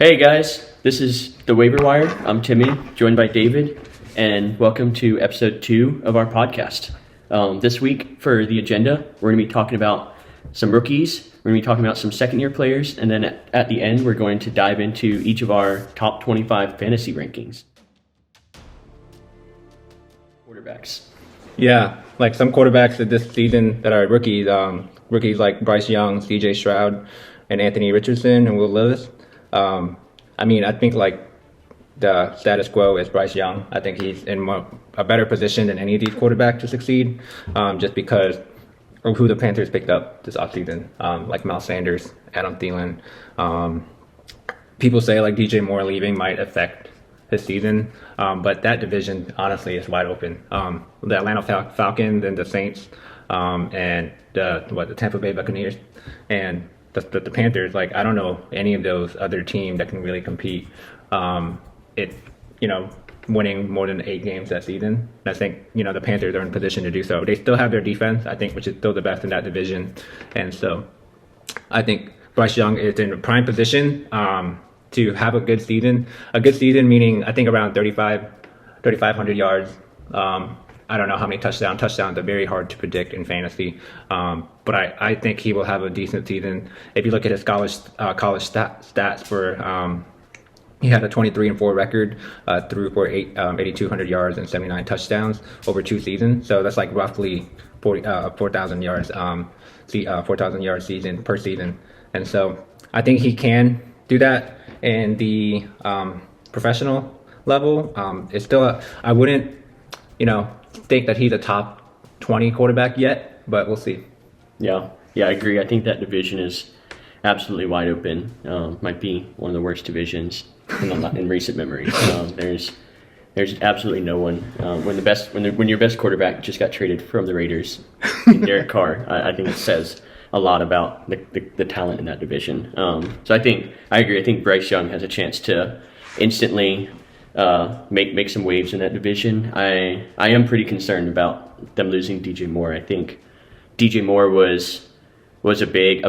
Hey guys, this is the Waiver Wire. I'm Timmy, joined by David, and welcome to episode 2 of our podcast. This week for the agenda, we're going to be talking about some rookies, we're going to be talking about some second-year players, and then at the end, we're going to dive into each of our top 25 fantasy rankings. Quarterbacks. Yeah, like some quarterbacks this season that are rookies, like Bryce Young, CJ Stroud, and Anthony Richardson and Will Levis. I think like the status quo is Bryce Young. I think he's in a better position than any of these quarterbacks to succeed, just because of who the Panthers picked up this offseason, like Miles Sanders, Adam Thielen. People say like DJ Moore leaving might affect his season, but that division honestly is wide open. The Atlanta Falcons and the Saints, and the Tampa Bay Buccaneers, and the Panthers. Like, I don't know any of those other teams that can really compete. Winning more than 8 games that season. And I think the Panthers are in position to do so. They still have their defense, I think, which is still the best in that division, and so I think Bryce Young is in a prime position to have a good season. A good season meaning I think around 3,500 yards. I don't know how many touchdowns. Touchdowns are very hard to predict in fantasy, but I think he will have a decent season. If you look at his college stats for, he had a 23-4 record, threw for 8,200 yards and 79 touchdowns over 2 seasons. So that's like roughly 4,000 yards, 4,000 yard season per season. And so I think he can do that in the professional level. It's still I wouldn't think that he's a top 20 quarterback yet, but we'll see. Yeah, I agree. I think that division is absolutely wide open. Might be one of the worst divisions in recent memory. There's absolutely no one. When your best quarterback just got traded from the Raiders, Derek Carr, I think it says a lot about the talent in that division. So I agree. I think Bryce Young has a chance to instantly make some waves in that division. I am pretty concerned about them losing DJ Moore. I think DJ Moore was a big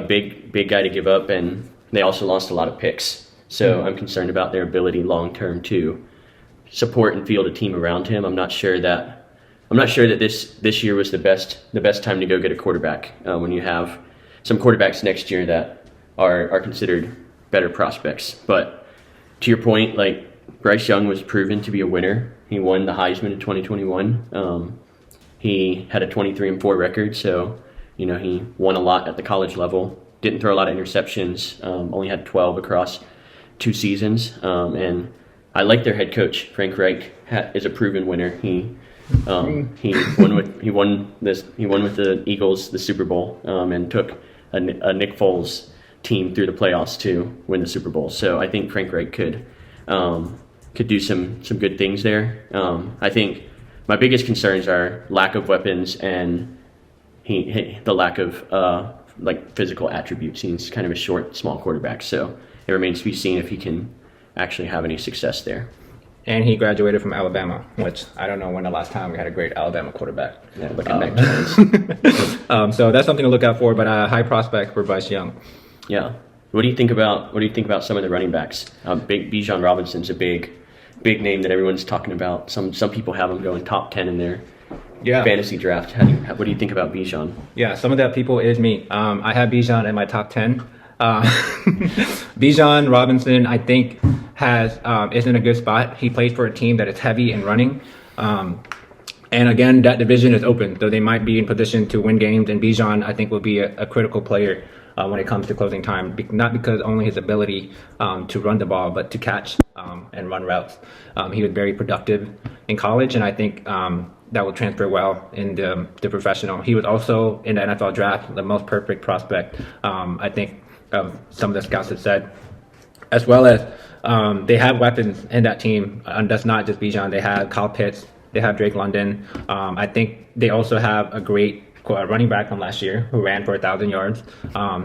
guy to give up, and they also lost a lot of picks. So I'm concerned about their ability long term to support and field a team around him. I'm not sure that this year was the best time to go get a quarterback when you have some quarterbacks next year that are considered better prospects. But to your point, like, Bryce Young was proven to be a winner. He won the Heisman in 2021. He had a 23-4 record, so he won a lot at the college level. Didn't throw a lot of interceptions. Only had 12 across 2 seasons. And I like their head coach, Frank Reich, is a proven winner. He won with the Eagles the Super Bowl, and took a Nick Foles team through the playoffs to win the Super Bowl. So I think Frank Reich could do some good things there. I think my biggest concerns are lack of weapons and the lack of physical attributes. He's kind of a short, small quarterback, so it remains to be seen if he can actually have any success there. And he graduated from Alabama, which I don't know when the last time we had a great Alabama quarterback. Yeah, look at Mac. So that's something to look out for, but a high prospect for Bryce Young. Yeah. What do you think about some of the running backs? Bijan Robinson's a big name that everyone's talking about. Some people have him going top 10 in their fantasy draft. What do you think about Bijan? Yeah, some of that people is me. I have Bijan in my top 10. Bijan Robinson, I think, is in a good spot. He plays for a team that is heavy in running. And again, that division is open, so they might be in position to win games. And Bijan, I think, will be a critical player when it comes to closing time, not because only his ability to run the ball, but to catch and run routes. He was very productive in college, and I think that will transfer well in the professional. He was also in the NFL draft the most perfect prospect, I think, some of the scouts have said, as well as they have weapons in that team. That's not just Bijan. They have Kyle Pitts. They have Drake London. I think they also have a great running back from last year who ran for 1,000 yards.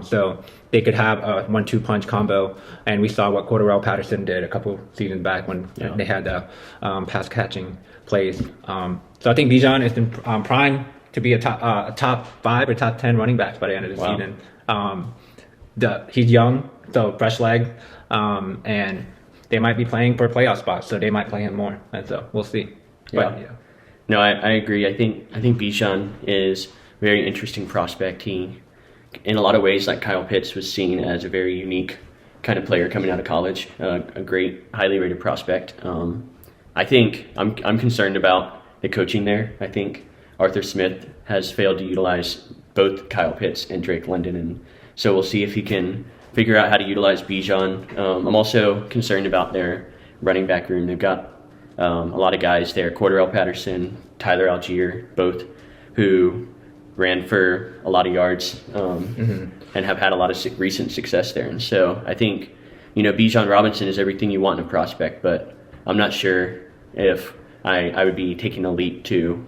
So they could have a 1-2 punch combo. And we saw what Cordarrelle Patterson did a couple seasons back when they had the pass catching plays. So I think Bijan is in prime to be a top 5 or top 10 running backs by the end of the season. he's young, so fresh leg, and they might be playing for a playoff spot, so they might play him more, and so we'll see. But, Yeah. No, I agree. I think Bijan is a very interesting prospect. He, in a lot of ways, like Kyle Pitts, was seen as a very unique kind of player coming out of college. A great, highly rated prospect. I think I'm concerned about the coaching there. I think Arthur Smith has failed to utilize both Kyle Pitts and Drake London, and so we'll see if he can figure out how to utilize Bijan. I'm also concerned about their running back room. They've got a lot of guys there, Cordarrelle Patterson, Tyler Algier, both who ran for a lot of yards and have had a lot of recent success there. And so I think, Bijan Robinson is everything you want in a prospect, but I'm not sure if I would be taking a leap to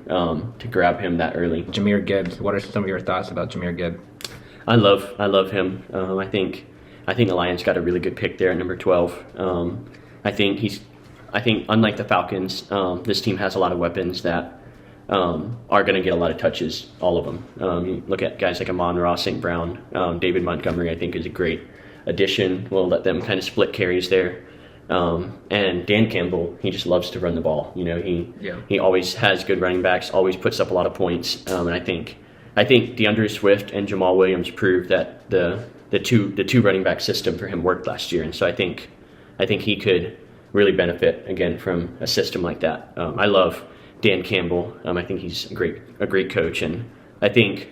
grab him that early. Jahmyr Gibbs, what are some of your thoughts about Jahmyr Gibbs? I love him. I think the Lions got a really good pick there at number 12. I think unlike the Falcons, this team has a lot of weapons that are going to get a lot of touches, all of them. You look at guys like Amon-Ra St. Brown, David Montgomery, I think is a great addition. We'll let them kind of split carries there. And Dan Campbell, he just loves to run the ball. He always has good running backs, always puts up a lot of points. And I think DeAndre Swift and Jamal Williams proved that the two running back system for him worked last year. And so I think he could really benefit again from a system like that. I love Dan Campbell. I think he's a great coach, and I think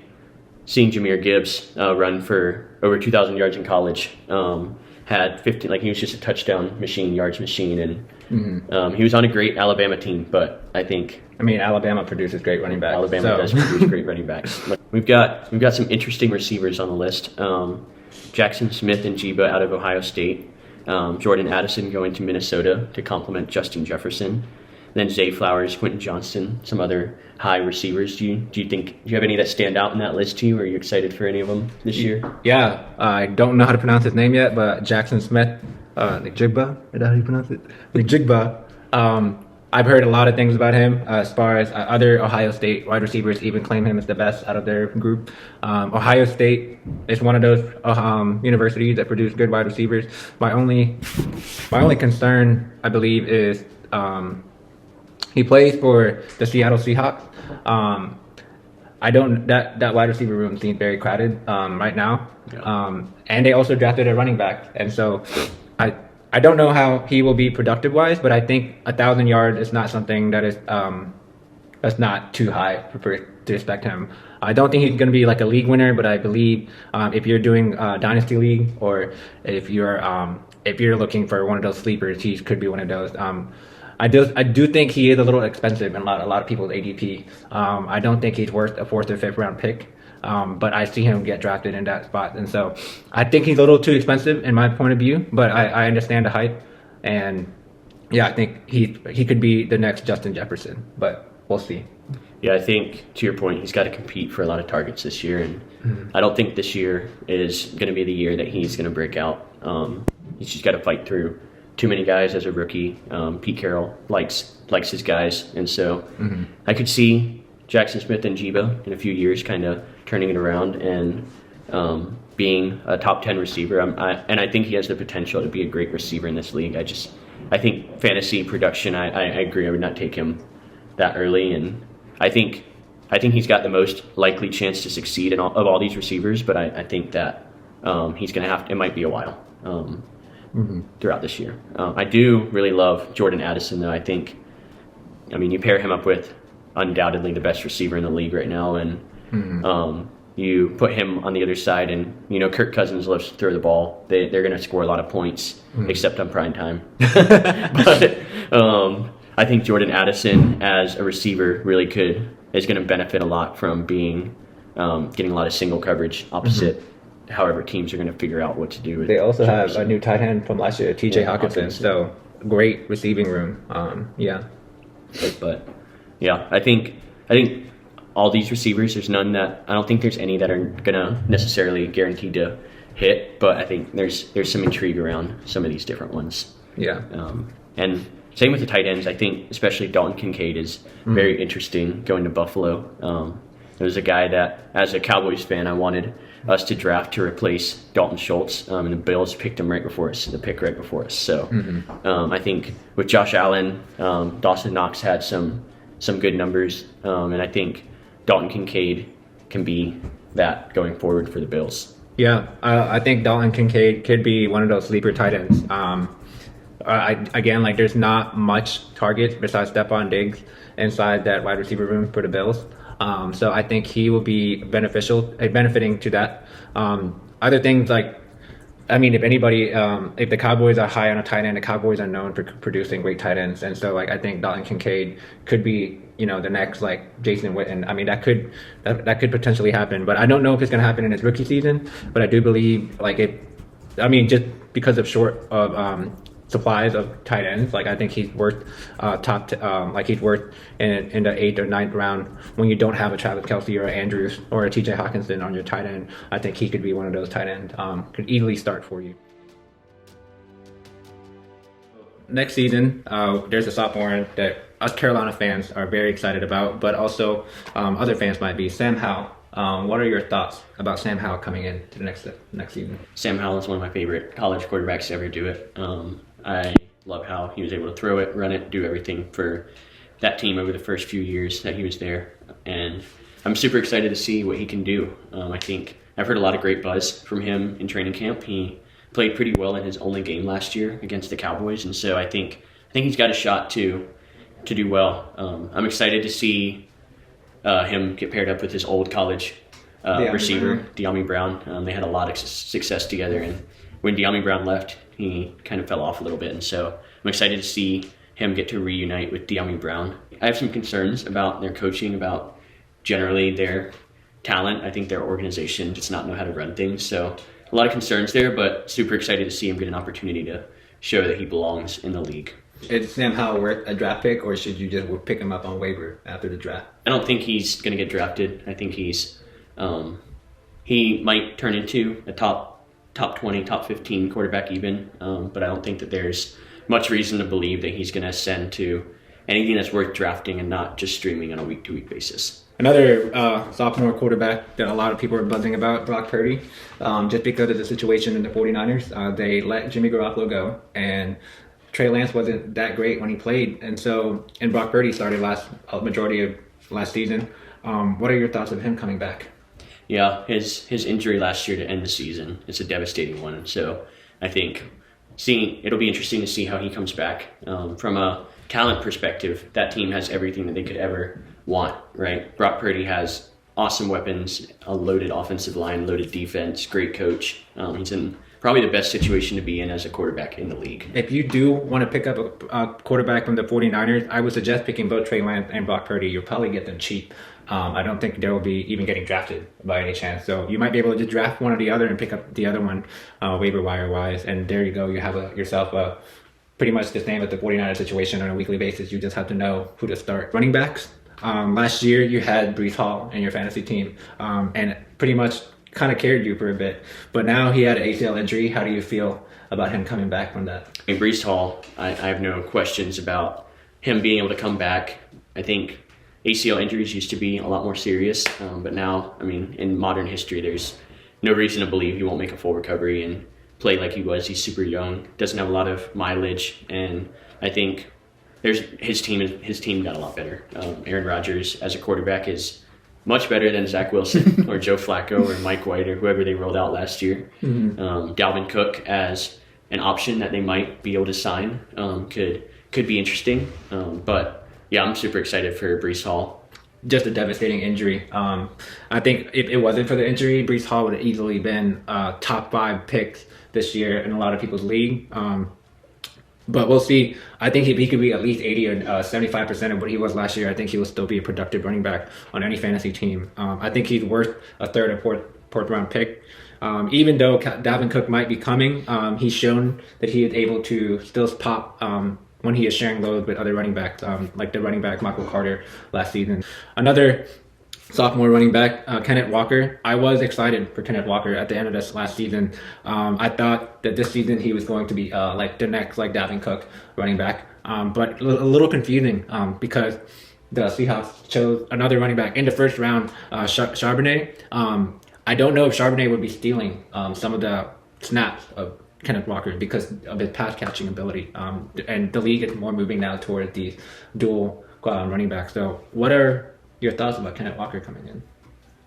seeing Jahmyr Gibbs run for over 2,000 yards in college, had 15, he was just a touchdown machine, yards machine, and he was on a great Alabama team. But Alabama produces great running backs. Alabama does produce great running backs. We've got some interesting receivers on the list. Jaxon Smith-Njiba out of Ohio State. Jordan Addison going to Minnesota to complement Justin Jefferson. Then Zay Flowers, Quentin Johnston, some other high receivers. Do you have any that stand out in that list to you? Are you excited for any of them this year? Yeah, I don't know how to pronounce his name yet, but Jaxon Smith-Njiba, is that how you pronounce it? Njiba. I've heard a lot of things about him as far as other Ohio State wide receivers even claim him as the best out of their group. Ohio State is one of those universities that produce good wide receivers. My only concern, I believe, is he plays for the Seattle Seahawks. That wide receiver room seems very crowded right now. Yeah. And they also drafted a running back, and so I don't know how he will be productive wise, but I think 1,000 yards is not something that is that's not too high to expect him. I don't think he's going to be like a league winner, but I believe if you're doing dynasty league, or if you're looking for one of those sleepers, he could be one of those. I do think he is a little expensive in a lot of people's ADP. I don't think he's worth a 4th or 5th round pick. But I see him get drafted in that spot, and so I think he's a little too expensive in my point of view. But I understand the hype, and yeah, I think he could be the next Justin Jefferson. But we'll see. Yeah, I think to your point, he's got to compete for a lot of targets this year, and I don't think this year is going to be the year that he's going to break out. He's just got to fight through too many guys as a rookie. Pete Carroll likes his guys, and so I could see Jaxon Smith-Njiba in a few years kind of turning it around and being a top 10 receiver. And I think he has the potential to be a great receiver in this league. I think fantasy production, I agree, I would not take him that early. And I think he's got the most likely chance to succeed of all these receivers, but I think that he's going to it might be a while throughout this year. I do really love Jordan Addison, though. You pair him up with undoubtedly the best receiver in the league right now, and you put him on the other side, and Kirk Cousins loves to throw the ball. They're going to score a lot of points, except on prime time. But I think Jordan Addison as a receiver really is going to benefit a lot from getting a lot of single coverage opposite. However, teams are going to figure out what to do. They also have a new tight end from last year, T.J. Hawkinson. So great receiving room. But yeah, I think all these receivers, there's none that I don't think there's any that are gonna necessarily guaranteed to hit, but I think there's some intrigue around some of these different ones. Yeah. And same with the tight ends. I think especially Dalton Kincaid is very interesting going to Buffalo. There was a guy that, as a Cowboys fan, I wanted us to draft to replace Dalton Schultz, and the Bills picked him right before us, the pick right before us. So I think with Josh Allen, Dawson Knox had some good numbers, and I think Dalton Kincaid can be that going forward for the Bills. Yeah, I think Dalton Kincaid could be one of those sleeper tight ends. Again, like there's not much targets besides Stephon Diggs inside that wide receiver room for the Bills. So I think he will be benefiting to that. Other things like, I mean, if anybody, if the Cowboys are high on a tight end, the Cowboys are known for producing great tight ends, and so like I think Dalton Kincaid could be, the next like Jason Witten. I mean, that could potentially happen, but I don't know if it's going to happen in his rookie season. But I do believe just because of short of supplies of tight ends, like I think he's worth he's worth in the 8th or 9th round when you don't have a Travis Kelce or Andrews or a TJ Hawkinson on your tight end. I think he could be one of those tight ends, could easily start for you. Next season, there's a sophomore that us Carolina fans are very excited about, but also other fans might be. Sam Howell. What are your thoughts about Sam Howell coming in to the next season? Sam Howell is one of my favorite college quarterbacks to ever do it. I love how he was able to throw it, run it, do everything for that team over the first few years that he was there. And I'm super excited to see what he can do. I think I've heard a lot of great buzz from him in training camp. He played pretty well in his only game last year against the Cowboys, and so I think he's got a shot to do well. I'm excited to see him get paired up with his old college receiver, Jahmyr Brown. They had a lot of success together, and when Jahmyr Brown left, he kind of fell off a little bit, and so I'm excited to see him get to reunite with Jahmyr Brown. I have some concerns about their coaching, about generally their talent. I think their organization does not know how to run things, so a lot of concerns there, but super excited to see him get an opportunity to show that he belongs in the league. Is Sam Howell worth a draft pick, or should you just pick him up on waiver after the draft? I don't think he's going to get drafted. I think he might turn into a top 20, top 15 quarterback even, but I don't think that there's much reason to believe that he's going to ascend to anything that's worth drafting and not just streaming on a week-to-week basis. Another sophomore quarterback that a lot of people are buzzing about, Brock Purdy, just because of the situation in the 49ers. They let Jimmy Garoppolo go, and Trey Lance wasn't that great when he played, and Brock Purdy started majority of last season. What are your thoughts of him coming back? Yeah, his injury last year to end the season, it's a devastating one. So I think it'll be interesting to see how he comes back. From a talent perspective, that team has everything that they could ever want, right? Brock Purdy has awesome weapons, a loaded offensive line, loaded defense, great coach. He's in probably the best situation to be in as a quarterback in the league. If you do want to pick up a quarterback from the 49ers, I would suggest picking both Trey Lance and Brock Purdy. You'll probably get them cheap. I don't think they will be even getting drafted by any chance. So you might be able to just draft one or the other and pick up the other one waiver wire wise. And there you go. You have yourself pretty much the same as the 49ers situation on a weekly basis. You just have to know who to start. Running backs. Last year you had Breece Hall in your fantasy team and pretty much kind of carried you for a bit. But now he had an ACL injury. How do you feel about him coming back from that? In Breece Hall, I have no questions about him being able to come back. I think ACL injuries used to be a lot more serious, but now, I mean, in modern history, there's no reason to believe he won't make a full recovery and play like he was. He's super young, doesn't have a lot of mileage, and I think his team got a lot better. Aaron Rodgers as a quarterback is much better than Zach Wilson or Joe Flacco or Mike White or whoever they rolled out last year. Dalvin Cook as an option that they might be able to sign could be interesting, but yeah, I'm super excited for Breece Hall. Just a devastating injury. I think if it wasn't for the injury, Breece Hall would have easily been top 5 picks this year in a lot of people's league. But we'll see. I think if he could be at least 80 or 75% of what he was last year, I think he will still be a productive running back on any fantasy team. I think he's worth a third or fourth round pick. Even though Dalvin Cook might be coming, he's shown that he is able to still pop when he is sharing loads with other running backs, like the running back Michael Carter last season. Another sophomore running back, Kenneth Walker. I was excited for Kenneth Walker at the end of this last season. I thought that this season he was going to be like the next like Dalvin Cook running back, but a little confusing because the Seahawks chose another running back in the first round, Charbonnet. I don't know if Charbonnet would be stealing some of the snaps of Kenneth Walker because of his pass catching ability. And the league is more moving now toward these dual running backs. So what are your thoughts about Kenneth Walker coming in?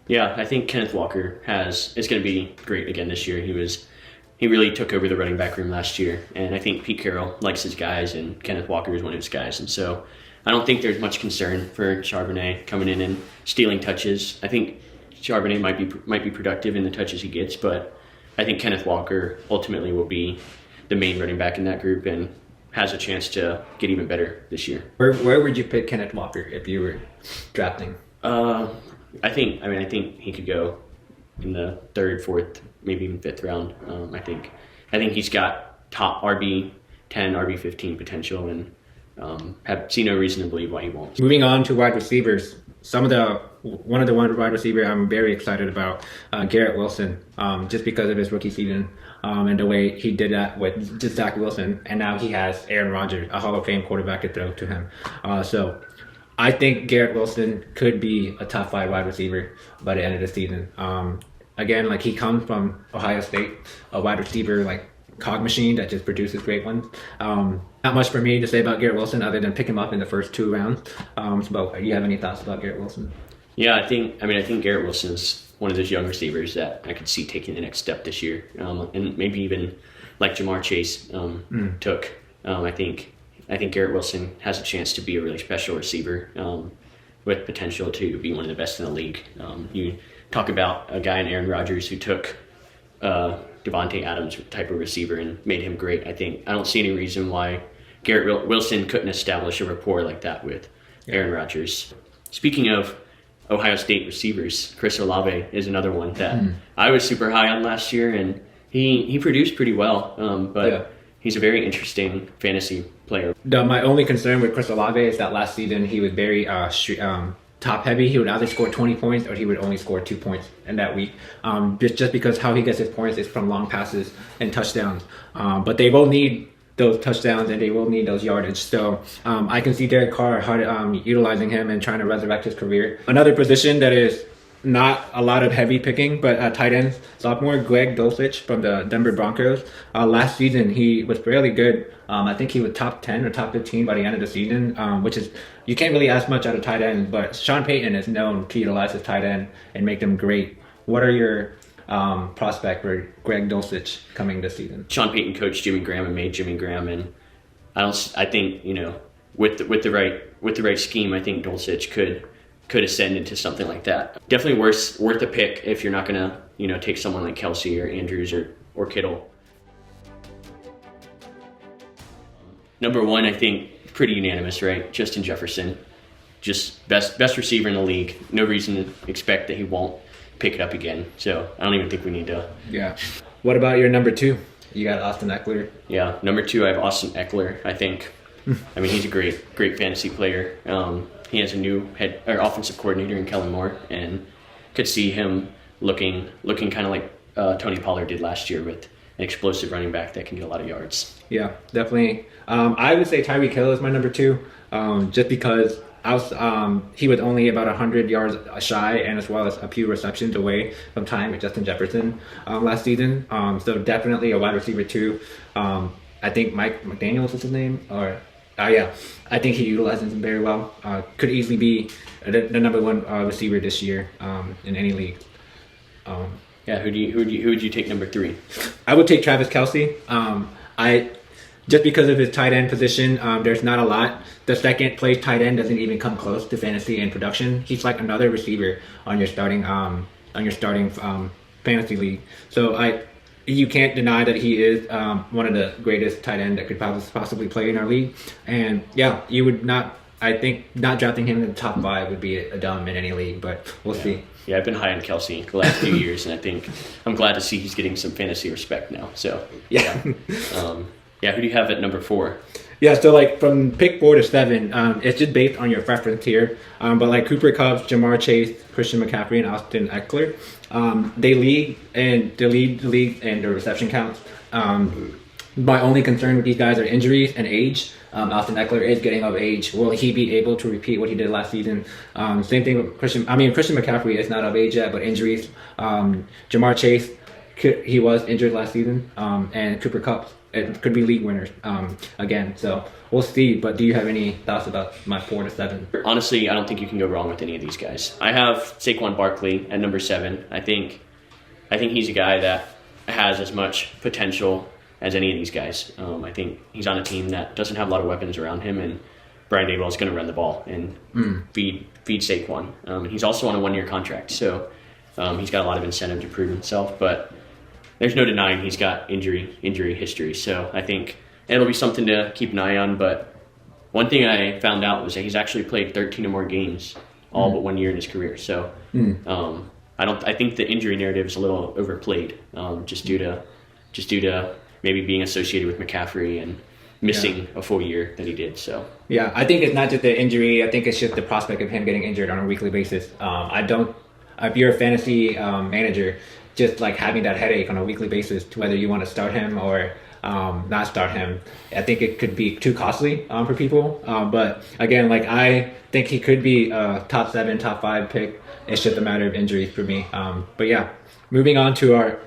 Yeah, I think Kenneth Walker is going to be great again this year. He really took over the running back room last year, and I think Pete Carroll likes his guys, and Kenneth Walker is one of his guys. And so I don't think there's much concern for Charbonnet coming in and stealing touches. I think Charbonnet might be productive in the touches he gets, but I think Kenneth Walker ultimately will be the main running back in that group and has a chance to get even better this year. Where would you pick Kenneth Walker if you were drafting? I think he could go in the third, fourth, maybe even fifth round. I think he's got top RB10, RB15 potential, and have seen no reason to believe why he won't. Moving on to wide receivers, one of the wide receiver I'm very excited about, Garret Wilson, just because of his rookie season and the way he did that with just Zach Wilson, and now he has Aaron Rodgers, a Hall of Fame quarterback, to throw to him. So I think Garret Wilson could be a top 5 wide receiver by the end of the season. Again, like, he comes from Ohio State, a wide receiver like cog machine that just produces great ones. Not much for me to say about Garret Wilson other than pick him up in the first 2 rounds. So do you have any thoughts about Garret Wilson? Yeah, I think Garret Wilson is one of those young receivers that I could see taking the next step this year, and maybe even like Ja'Marr Chase took. I think Garret Wilson has a chance to be a really special receiver with potential to be one of the best in the league. You talk about a guy in Aaron Rodgers who took Devontae Adams type of receiver and made him great. I don't see any reason why Garret Wilson couldn't establish a rapport like that with Aaron Rodgers. Speaking of Ohio State receivers, Chris Olave is another one that I was super high on last year, and he produced pretty well, but he's a very interesting fantasy player. My only concern with Chris Olave is that last season he was very top heavy. He would either score 20 points or he would only score 2 points in that week. Just because how he gets his points is from long passes and touchdowns. But they will need those touchdowns and they will need those yardage. So I can see Derek Carr utilizing him and trying to resurrect his career. Another position that is not a lot of heavy picking, but tight ends, sophomore Greg Dulcich from the Denver Broncos. Last season, he was fairly good. I think he was top 10 or top 15 by the end of the season, which is, you can't really ask much out of tight ends, but Sean Payton is known to utilize his tight end and make them great. What are your prospect for Greg Dulcich coming this season? Sean Payton coached Jimmy Graham and made Jimmy Graham, and I think with the right scheme, I think Dulcich could ascend into something like that. Definitely worth a pick if you're not gonna take someone like Kelsey or Andrews or Kittle. Number 1, I think pretty unanimous, right? Justin Jefferson, just best receiver in the league. No reason to expect that he won't pick it up again. So I don't even think we need to. Yeah. What about your number 2? You got Austin Eckler. Yeah, number 2, I have Austin Eckler. I think. He's a great fantasy player. He has a new offensive coordinator in Kellen Moore, and could see him looking kind of like Tony Pollard did last year with an explosive running back that can get a lot of yards. Yeah, definitely. I would say Tyreek Hill is my number 2, just because he was only about 100 yards shy, and as well as a few receptions away from tying with Justin Jefferson last season. So definitely a wide receiver 2. I think Mike McDaniels is his name, or I think he utilizes him very well. Could easily be the number 1 receiver this year in any league. Who would you take number 3? I would take Travis Kelce. Just because of his tight end position, there's not a lot. The second place tight end doesn't even come close to fantasy and production. He's like another receiver on your starting fantasy league. So you can't deny that he is one of the greatest tight end that could possibly play in our league. And you would not. I think not drafting him in the top 5 would be a dumb in any league, but we'll see. Yeah, I've been high on Kelsey the last few years, and I think I'm glad to see he's getting some fantasy respect now. So who do you have at number 4? Yeah, so like from pick 4 to 7, it's just based on your preference here. But like Cooper Kupp, Ja'Marr Chase, Christian McCaffrey, and Austin Eckler, they lead the league in the reception counts. My only concern with these guys are injuries and age. Austin Eckler is getting of age. Will he be able to repeat what he did last season? Same thing with Christian. Christian McCaffrey is not of age yet, but injuries. Jamar Chase, he was injured last season, and Cooper Kupp. It could be league winners again. So we'll see. But do you have any thoughts about my 4 to 7? Honestly, I don't think you can go wrong with any of these guys. I have Saquon Barkley at number 7. I think he's a guy that has as much potential as any of these guys. I think he's on a team that doesn't have a lot of weapons around him, and Brian Daboll is going to run the ball and feed Saquon. He's also on a 1-year contract, so he's got a lot of incentive to prove himself. But there's no denying he's got injury history. So I think it'll be something to keep an eye on. But one thing I found out was that he's actually played 13 or more games all but 1 year in his career. So I think the injury narrative is a little overplayed, just due to maybe being associated with McCaffrey and missing a full year that he did. So yeah, I think it's not just the injury. I think it's just the prospect of him getting injured on a weekly basis. If you're a fantasy manager, just like having that headache on a weekly basis to whether you want to start him or not start him, I think it could be too costly for people. But again, like I think he could be a top 7, top 5 pick. It's just a matter of injuries for me. But yeah, moving on to our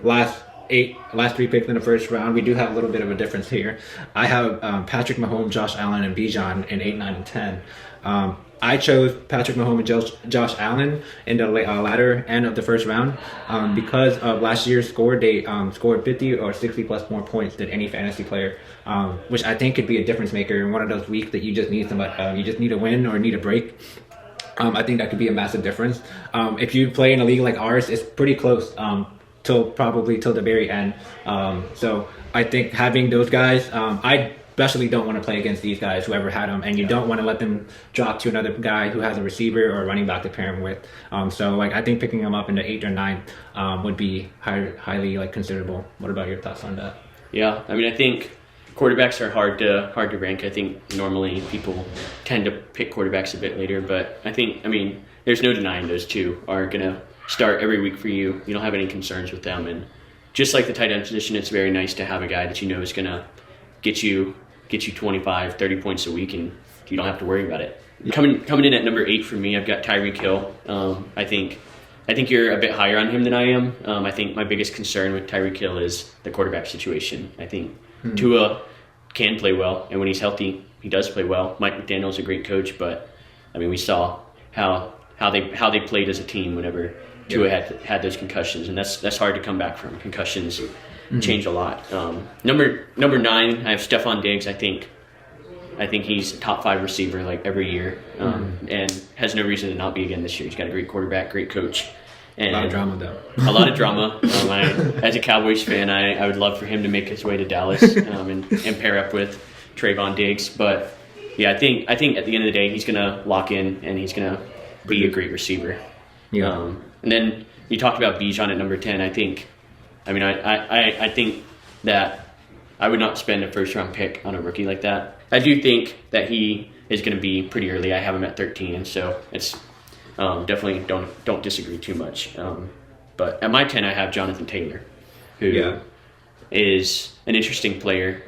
last 3 picks in the first round, we do have a little bit of a difference here. I have Patrick Mahomes, Josh Allen, and Bijan in 8, 9, and 10. I chose Patrick Mahomes and Josh Allen in the latter end of the first round because of last year's score. They scored 50 or 60 plus more points than any fantasy player, which I think could be a difference maker in one of those weeks that you just need somebody, you just need a win or need a break. I think that could be a massive difference. If you play in a league like ours, it's pretty close till the very end. So I think having those guys, I especially don't want to play against these guys, whoever had them, and you don't want to let them drop to another guy who has a receiver or a running back to pair him with. So like I think picking them up in the 8 or 9 would be highly like considerable. What about your thoughts on that? Yeah, I think quarterbacks are hard to rank. I think normally people tend to pick quarterbacks a bit later, but I think there's no denying those two are gonna start every week for you. You don't have any concerns with them, and just like the tight end position, it's very nice to have a guy that you know is gonna get you 25, 30 points a week, and you don't have to worry about it. Coming in at number 8 for me, I've got Tyreek Hill. I think you're a bit higher on him than I am. I think my biggest concern with Tyreek Hill is the quarterback situation. I think Tua can play well, and when he's healthy, he does play well. Mike McDaniel's a great coach, but we saw how they played as a team whenever Tua had those concussions, and that's hard to come back from. Concussions change a lot. Number 9, I have Stephon Diggs. I think he's a top 5 receiver like every year, and has no reason to not be again this year. He's got a great quarterback, great coach. And a lot of drama, though. A lot of drama. As a Cowboys fan, I would love for him to make his way to Dallas and pair up with Trayvon Diggs. But yeah, I think at the end of the day, he's gonna lock in and he's gonna be a great receiver. Yeah. And then you talked about Bijan at number 10. I think that I would not spend a first round pick on a rookie like that. I do think that he is going to be pretty early. I have him at 13, and so it's definitely don't disagree too much. But at my 10, I have Jonathan Taylor, who is an interesting player.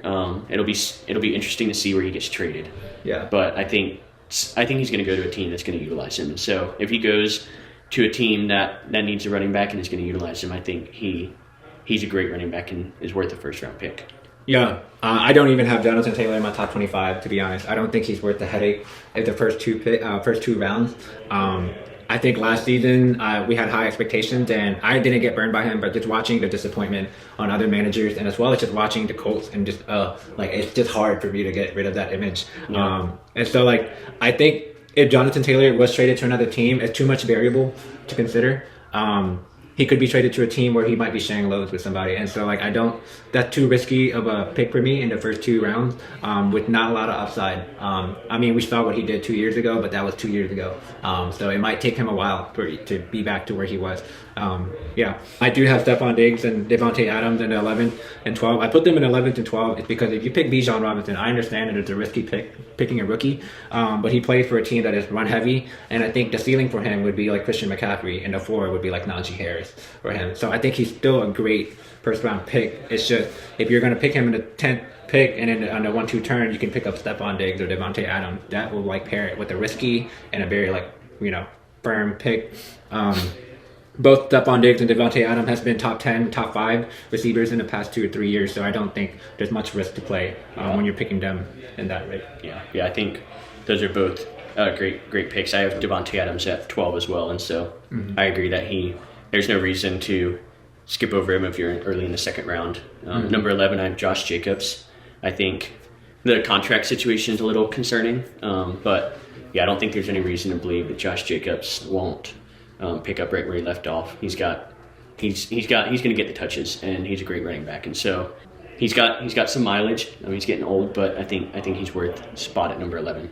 It'll be interesting to see where he gets traded. Yeah. But I think he's going to go to a team that's going to utilize him. And so if he goes to a team that needs a running back and is going to utilize him, I think he's a great running back and is worth a first round pick. Yeah, I don't even have Jonathan Taylor in my top 25, to be honest. I don't think he's worth the headache at the first two rounds. I think last season we had high expectations, and I didn't get burned by him, but just watching the disappointment on other managers, and as well as just watching the Colts, and just it's just hard for me to get rid of that image. Yeah. And so I think if Jonathan Taylor was traded to another team, it's too much variable to consider. He could be traded to a team where he might be sharing loads with somebody. And so that's too risky of a pick for me in the first 2 rounds with not a lot of upside. We saw what he did 2 years ago, but that was 2 years ago. So it might take him a while to be back to where he was. I do have Stephon Diggs and Devontae Adams in the 11th and 12th. I put them in 11th and 12th. It's because if you pick Bijan Robinson, I understand that it's a risky pick, picking a rookie, but he plays for a team that is run heavy, and I think the ceiling for him would be like Christian McCaffrey, and the floor would be like Najee Harris for him. So I think he's still a great first round pick. It's just if you're going to pick him in the 10th pick and then on the 1-2 turn, you can pick up Stephon Diggs or Devontae Adams. That will like pair it with a risky and a very firm pick. Both Stephon Diggs and Devontae Adams has been top 10, top 5 receivers in the past 2 or 3 years, so I don't think there's much risk to play when you're picking them in that rate. Yeah, I think those are both great picks. I have Devontae Adams at 12 as well, and so I agree that there's no reason to skip over him if you're early in the second round. Number 11, I have Josh Jacobs. I think the contract situation is a little concerning, but yeah, I don't think there's any reason to believe that Josh Jacobs won't pick up right where he left off. He's going to get the touches, and he's a great running back, and so he's got some mileage. I mean, he's getting old, but I think he's worth a spot at number 11.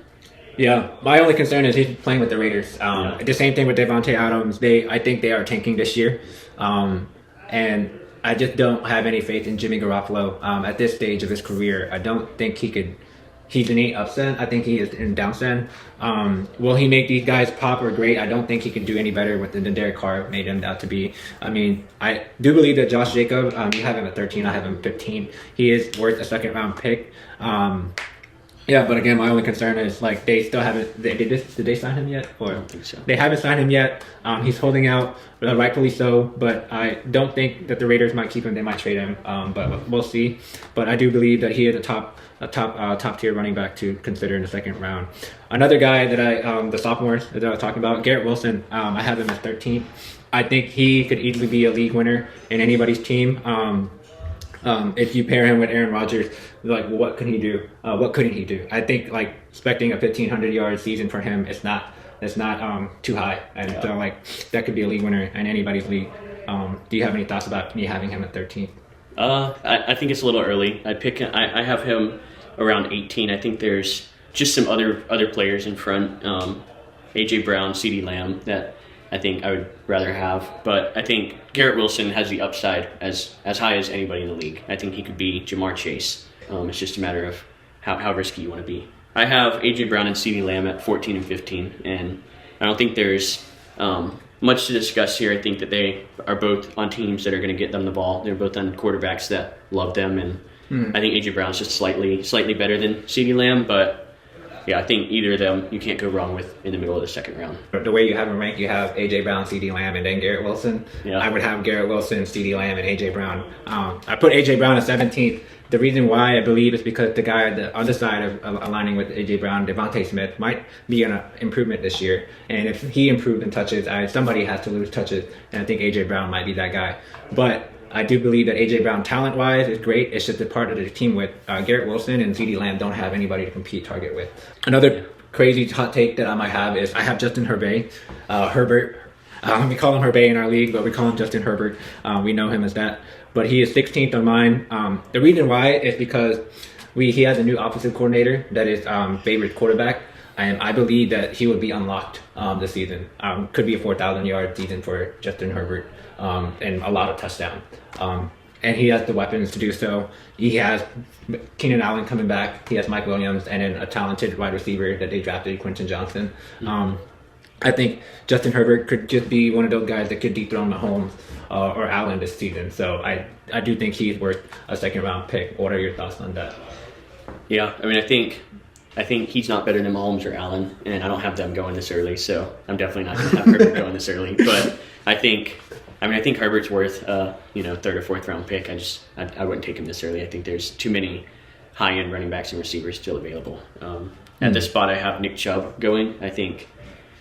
Yeah, my only concern is he's playing with the Raiders. The same thing with Devontae Adams. I think they are tanking this year, and I just don't have any faith in Jimmy Garoppolo at this stage of his career. I don't think he could. He's in upsend. I think he is in downsend. Will he make these guys pop or great? I don't think he can do any better than Derek Carr made him out to be. I mean, I do believe that Josh Jacobs, you have him at 13, I have him at 15. He is worth a second round pick. Yeah, but again, my only concern is they still haven't. Did they sign him yet? Or I don't think so. They haven't signed him yet. He's holding out, rightfully so. But I don't think that the Raiders might keep him. They might trade him, but we'll see. But I do believe that he is a top tier running back to consider in the second round. Another guy that the sophomores that I was talking about, Garret Wilson. I have him at 13. I think he could easily be a league winner in anybody's team. If you pair him with Aaron Rodgers, what can he do? What couldn't he do? I think expecting a 1,500-yard season for him is not too high, and so that could be a league winner in anybody's league. Do you have any thoughts about me having him at 13? I think it's a little early. I have him around 18. I think there's just some other players in front. AJ Brown, CeeDee Lamb that I think I would rather have, but I think Garret Wilson has the upside as high as anybody in the league. I think he could be Jamar Chase. It's just a matter of how risky you want to be. I have AJ Brown and CeeDee Lamb at 14 and 15, and I don't think there's much to discuss here. I think that they are both on teams that are going to get them the ball. They're both on quarterbacks that love them, and I think AJ Brown's just slightly better than CeeDee Lamb, but yeah, I think either of them you can't go wrong with in the middle of the second round. The way you have them ranked, you have A.J. Brown, CeeDee Lamb, and then Garret Wilson. Yeah. I would have Garret Wilson, CeeDee Lamb, and A.J. Brown. I put A.J. Brown at 17th. The reason why I believe is because the guy on the other side of aligning with A.J. Brown, Devontae Smith, might be an improvement this year. And if he improved in touches, somebody has to lose touches, and I think A.J. Brown might be that guy. But I do believe that A.J. Brown, talent-wise, is great. It's just a part of the team with Garret Wilson and CeeDee Lamb don't have anybody to compete target with. Another crazy hot take that I might have is I have Justin Herbert. We call him Herbert in our league, but we call him Justin Herbert. We know him as that. But he is 16th on mine. The reason why is because he has a new offensive coordinator that is favorite quarterback. And I believe that he will be unlocked this season. Could be a 4,000-yard season for Justin Herbert and a lot of touchdowns. And he has the weapons to do so. He has Keenan Allen coming back. He has Mike Williams and then a talented wide receiver that they drafted, Quentin Johnson. I think Justin Herbert could just be one of those guys that could dethrone Mahomes or Allen this season. So I do think he's worth a second-round pick. What are your thoughts on that? Yeah, I mean, I think he's not better than Mahomes or Allen, and I don't have them going this early, so I'm definitely not going to have Herbert going this early. But I think Herbert's worth third or fourth round pick. I wouldn't take him this early. I think there's too many high-end running backs and receivers still available. At this spot, I have Nick Chubb going. I think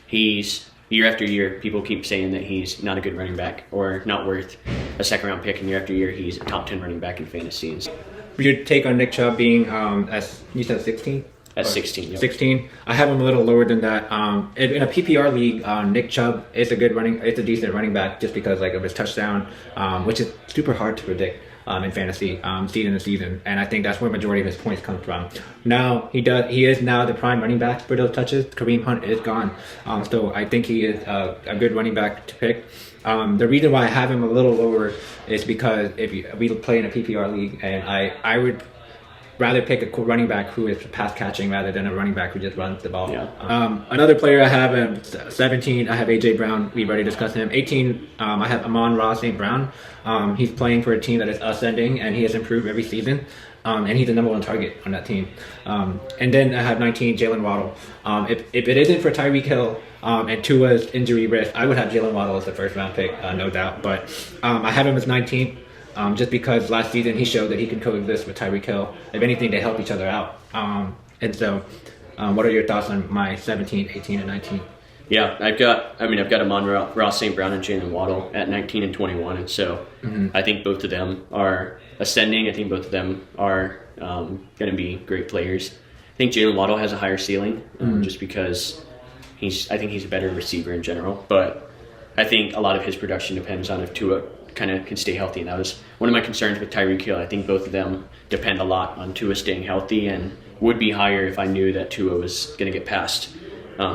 he's year after year, people keep saying that he's not a good running back or not worth a second round pick, and year after year, he's a top 10 running back in fantasy. Your take on Nick Chubb being, as you said, 16? At 16. Yep. 16. I have him a little lower than that. In a PPR league, Nick Chubb is it's a decent running back just because of his touchdown, which is super hard to predict in fantasy season to season, and I think that's where the majority of his points come from. Now he is now the prime running back for those touches. Kareem Hunt is gone, so I think he is a good running back to pick. The reason why I have him a little lower is because if we play in a PPR league, and rather pick a running back who is pass catching rather than a running back who just runs the ball. Yeah. Another player I have at 17, I have AJ Brown. We've already discussed him. 18, I have Amon-Ra St. Brown. He's playing for a team that is ascending, and he has improved every season. And he's the number one target on that team. And then I have 19, Jalen Waddle. If it isn't for Tyreek Hill and Tua's injury risk, I would have Jalen Waddle as the first round pick, no doubt. But I have him as 19th just because last season he showed that he can coexist with Tyreek Hill. If anything, they help each other out. And so what are your thoughts on my 17, 18, and 19? Yeah, I've got Amon-Ra St. Brown and Jalen Waddle at 19 and 21, and so I think both of them are ascending. I think both of them are going to be great players. I think Jalen Waddle has a higher ceiling just because I think he's a better receiver in general, but I think a lot of his production depends on if Tua kind of can stay healthy, and that was one of my concerns with Tyreek Hill. I think both of them depend a lot on Tua staying healthy, and would be higher if I knew that Tua was going to get past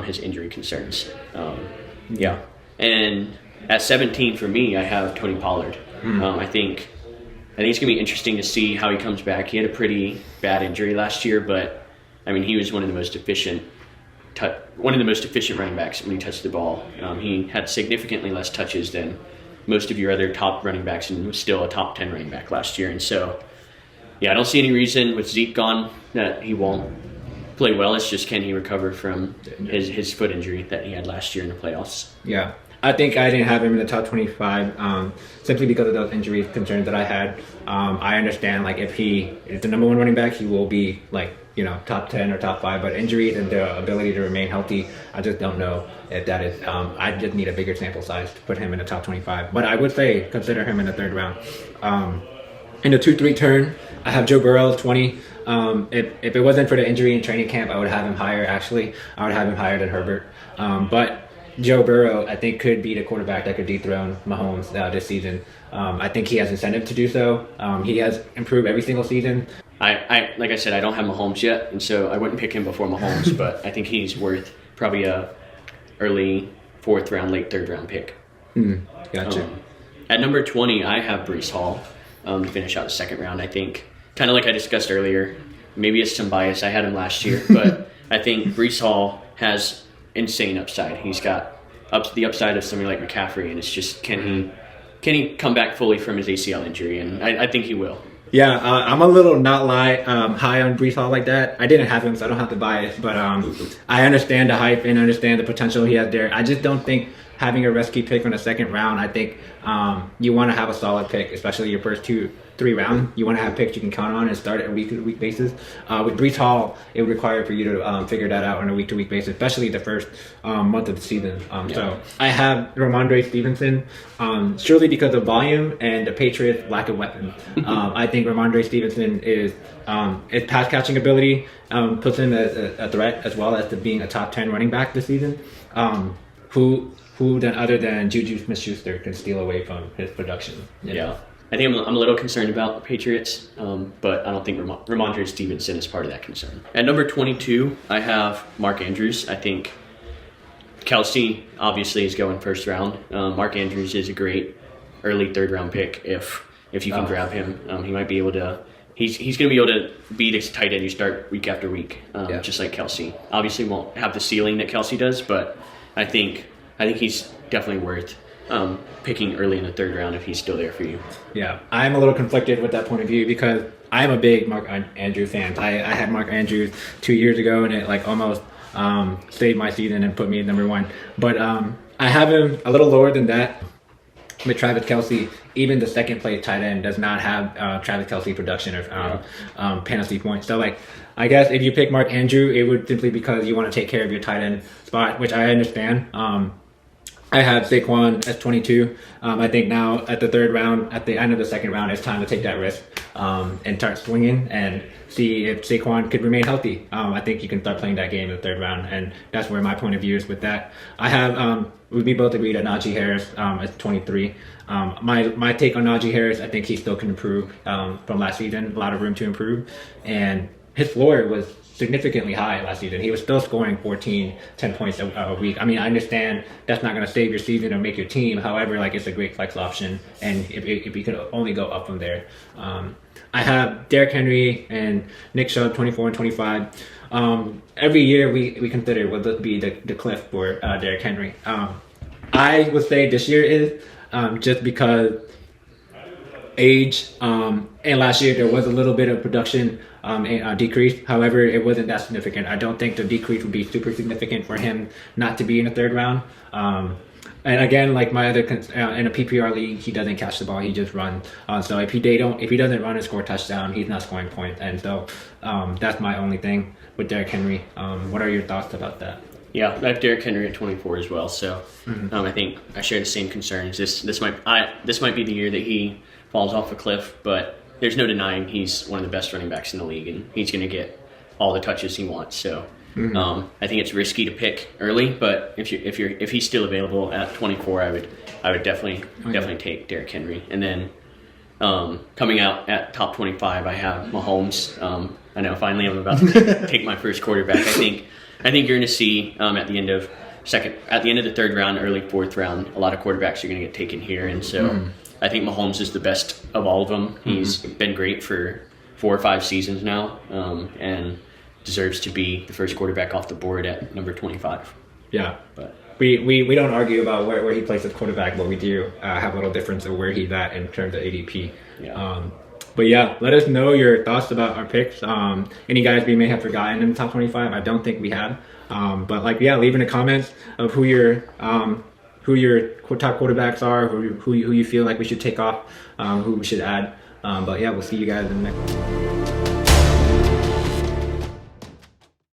his injury concerns. Yeah. And at 17 for me, I have Tony Pollard. I think it's going to be interesting to see how he comes back. He had a pretty bad injury last year, but I mean, he was one of the most efficient running backs when he touched the ball. He had significantly less touches than most of your other top running backs, and was still a top 10 running back last year. And so, yeah, I don't see any reason with Zeke gone that he won't play well. It's just, can he recover from his foot injury that he had last year in the playoffs? Yeah. I think I didn't have him in the top 25 simply because of those injury concerns that I had. I understand, like, if he is the number one running back, he will be, like, top 10 or top 5. But injuries and the ability to remain healthy, I just don't know if that is. I just need a bigger sample size to put him in the top 25. But I would say consider him in the third round. In the 2-3 turn, I have Joe Burrow, 20. If it wasn't for the injury in training camp, I would have him higher, actually. I would have him higher than Herbert. But Joe Burrow, I think, could be the quarterback that could dethrone Mahomes this season. I think he has incentive to do so. He has improved every single season. I like I said, I don't have Mahomes yet, and so I wouldn't pick him before Mahomes, but I think he's worth probably a early 4th round, late 3rd round pick. Gotcha. At number 20, I have Breece Hall to finish out the 2nd round. I think, kind of like I discussed earlier, maybe it's some bias. I had him last year, but I think Breece Hall has insane upside. He's got the upside of somebody like McCaffrey, and it's just, can he come back fully from his ACL injury? And I think he will. Yeah, I'm a little high on Breece Hall like that. I didn't have him, so I don't have to buy it. But I understand the hype and understand the potential he has there. I just don't think having a rescue pick in the 2nd round, I think you want to have a solid pick, especially your first 2-3 rounds. You want to have picks you can count on and start at a week-to-week basis. With Breece Hall, it would require for you to figure that out on a week-to-week basis, especially the first month of the season. So I have Ramondre Stevenson, surely because of volume and the Patriots' lack of weapons. I think Ramondre Stevenson his pass catching ability puts him as a threat, as well as to being a top 10 running back this season. Who then other than Juju Smith-Schuster can steal away from his production? Yeah. I think I'm a little concerned about the Patriots, but I don't think Ramondre Stevenson is part of that concern. At number 22, I have Mark Andrews. I think Kelsey obviously is going 1st round. Mark Andrews is a great early 3rd round pick if you can grab him. He might be able to. He's going to be able to be this tight end you start week after week, just like Kelsey. Obviously, won't have the ceiling that Kelsey does, but I think he's definitely worth picking early in the 3rd round if he's still there for you. Yeah, I'm a little conflicted with that point of view because I'm a big Mark Andrews fan. I had Mark Andrews 2 years ago, and it almost saved my season and put me at number 1. But I have him a little lower than that. With Travis Kelce, even the 2nd place tight end does not have Travis Kelce production or fantasy points. So, I guess if you pick Mark Andrews, it would simply because you want to take care of your tight end spot, which I understand. I have Saquon at 22. I think now at the 3rd round, at the end of the 2nd round, it's time to take that risk and start swinging and see if Saquon could remain healthy. I think you can start playing that game in the 3rd round, and that's where my point of view is with that. I have we both agreed at Najee Harris at 23. My take on Najee Harris, I think he still can improve from last season. A lot of room to improve, and his floor was significantly high last season. He was still scoring 10 points a week. I mean, I understand that's not going to save your season or make your team. However, like, it's a great flex option, and if you could only go up from there. I have Derrick Henry and Nick Chubb 24 and 25. Every year we consider what would be the cliff for Derrick Henry. I would say this year is just because age, and last year there was a little bit of production decrease. However, it wasn't that significant. I don't think the decrease would be super significant for him not to be in the third round. And again, like my other in a PPR league, he doesn't catch the ball; he just runs. So if he doesn't run and score a touchdown, he's not scoring points. And so that's my only thing with Derrick Henry. What are your thoughts about that? Yeah, I have Derrick Henry at 24 as well. So I think I share the same concerns. This might be the year that he falls off a cliff, but there's no denying he's one of the best running backs in the league, and he's going to get all the touches he wants. So I think it's risky to pick early, but if he's still available at 24, I would definitely take Derrick Henry. And then coming out at top 25, I have Mahomes. I know finally I'm about to take my first quarterback. I think you're going to see at the end of the third round, early fourth round, a lot of quarterbacks are going to get taken here, and so I think Mahomes is the best of all of them. He's been great for 4 or 5 seasons now, and deserves to be the first quarterback off the board at number 25. Yeah, but we don't argue about where he plays as quarterback, but we do have a little difference of where he's at in terms of ADP. Yeah. But yeah, let us know your thoughts about our picks. Any guys we may have forgotten in the top 25. I don't think we have. But leave in the comments of who your top quarterbacks are, who you feel like we should take off, who we should add. But yeah, we'll see you guys in the next one.